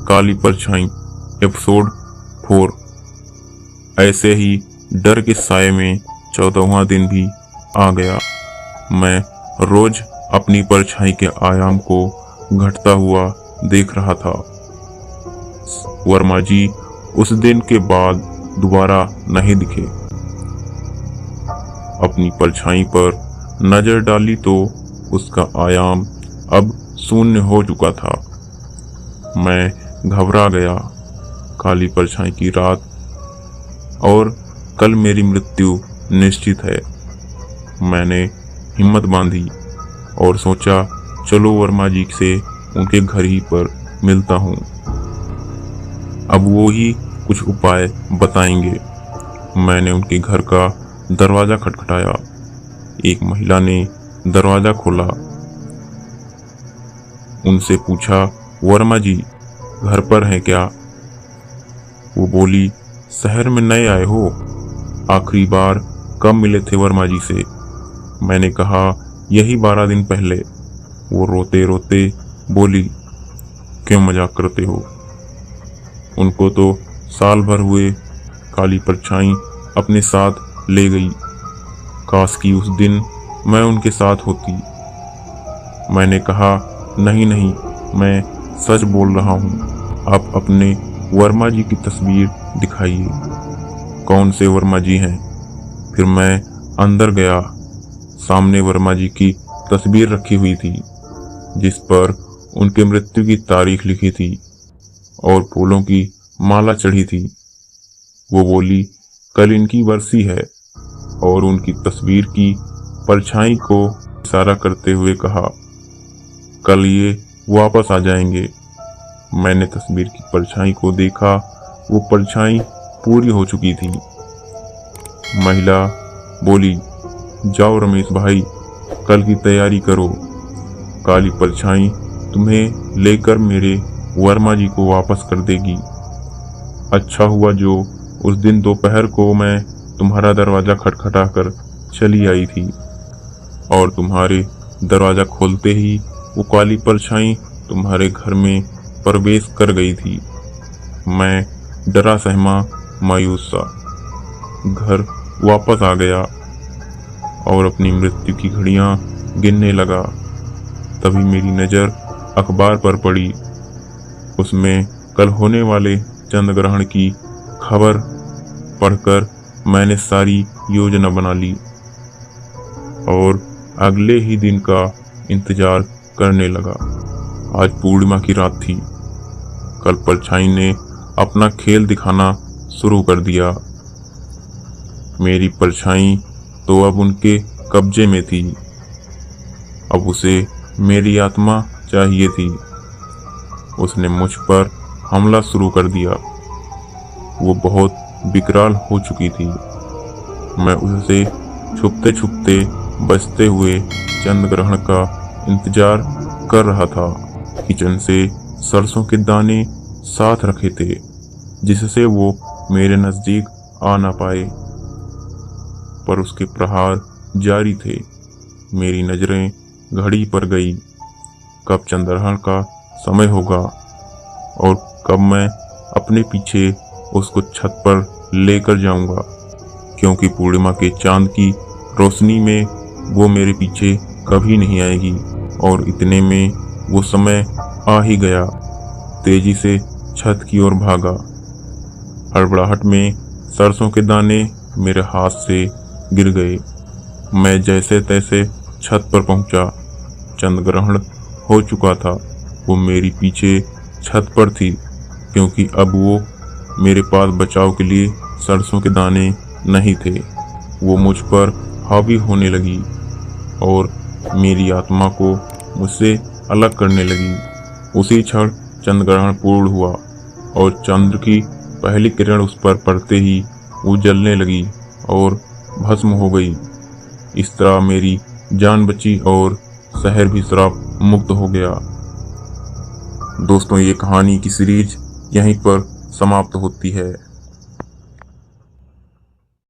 काली परछाई एपिसोड 4। ऐसे ही डर के साए में 14वां दिन भी आ गया। मैं रोज अपनी परछाई के आयाम को घटता हुआ देख रहा था। वर्मा जी उस दिन के बाद दोबारा नहीं दिखे। अपनी परछाई पर नजर डाली तो उसका आयाम अब शून्य हो चुका था। मैं घबरा गया। काली परछाई की रात और कल मेरी मृत्यु निश्चित है। मैंने हिम्मत बांधी और सोचा चलो वर्मा जी से उनके घर ही पर मिलता हूँ। अब वो ही कुछ उपाय बताएंगे। मैंने उनके घर का दरवाजा खटखटाया। एक महिला ने दरवाजा खोला। उनसे पूछा, वर्मा जी घर पर हैं क्या? वो बोली, शहर में नए आए हो? आखिरी बार कब मिले थे वर्मा जी से? मैंने कहा, यही 12 दिन पहले। वो रोते रोते बोली, क्यों मजाक करते हो? उनको तो साल भर हुए। काली परछाई अपने साथ ले गई। काश कि उस दिन मैं उनके साथ होती। मैंने कहा, नहीं नहीं, मैं सच बोल रहा हूँ। आप अपने वर्मा जी की तस्वीर दिखाइए। कौन से वर्मा जी हैं? फिर मैं अंदर गया। सामने वर्मा जी की तस्वीर रखी हुई थी, जिस पर उनके मृत्यु की तारीख लिखी थी और फूलों की माला चढ़ी थी। वो बोली, कल इनकी बरसी है, और उनकी तस्वीर की परछाई को इशारा करते हुए कहा, कल ये वापस आ जाएंगे। मैंने तस्वीर की परछाई को देखा। वो परछाई पूरी हो चुकी थी। महिला बोली, जाओ रमेश भाई, कल की तैयारी करो। काली परछाई तुम्हें लेकर मेरे वर्मा जी को वापस कर देगी। अच्छा हुआ जो उस दिन दोपहर को मैं तुम्हारा दरवाजा खटखटा कर चली आई थी, और तुम्हारे दरवाजा खोलते ही वो काली परछाई तुम्हारे घर में प्रवेश कर गई थी। मैं डरा सहमा मायूस सा घर वापस आ गया और अपनी मृत्यु की घड़ियां गिनने लगा। तभी मेरी नज़र अखबार पर पड़ी। उसमें कल होने वाले चंद्र ग्रहण की खबर पढ़कर मैंने सारी योजना बना ली और अगले ही दिन का इंतजार करने लगा। आज पूर्णिमा की रात थी। कल परछाई ने अपना खेल दिखाना शुरू कर दिया। मेरी परछाई तो अब उनके कब्जे में थी। अब उसे मेरी आत्मा चाहिए थी। उसने मुझ पर हमला शुरू कर दिया। वो बहुत विकराल हो चुकी थी। मैं उससे छुपते छुपते बचते हुए चंद्र ग्रहण का इंतजार कर रहा था। किचन से सरसों के दाने साथ रखे थे, जिससे वो मेरे नजदीक आ ना पाए, पर उसके प्रहार जारी थे। मेरी नजरें घड़ी पर गई। कब चंद्रग्रहण का समय होगा और कब मैं अपने पीछे उसको छत पर लेकर जाऊंगा, क्योंकि पूर्णिमा के चांद की रोशनी में वो मेरे पीछे कभी नहीं आएगी। और इतने में वो समय आ ही गया। तेजी से छत की ओर भागा। हड़बड़ाहट में सरसों के दाने मेरे हाथ से गिर गए। मैं जैसे तैसे छत पर पहुंचा। चंद्र ग्रहण हो चुका था। वो मेरी पीछे छत पर थी, क्योंकि अब वो मेरे पास बचाव के लिए सरसों के दाने नहीं थे। वो मुझ पर हावी होने लगी और मेरी आत्मा को मुझसे अलग करने लगी। उसी क्षण चंद्र ग्रहण पूर्ण हुआ और चंद्र की पहली किरण उस पर पड़ते ही वो जलने लगी और भस्म हो गई। इस तरह मेरी जान बची और शहर भी श्राप मुक्त हो गया। दोस्तों, ये कहानी की सीरीज यहीं पर समाप्त होती है।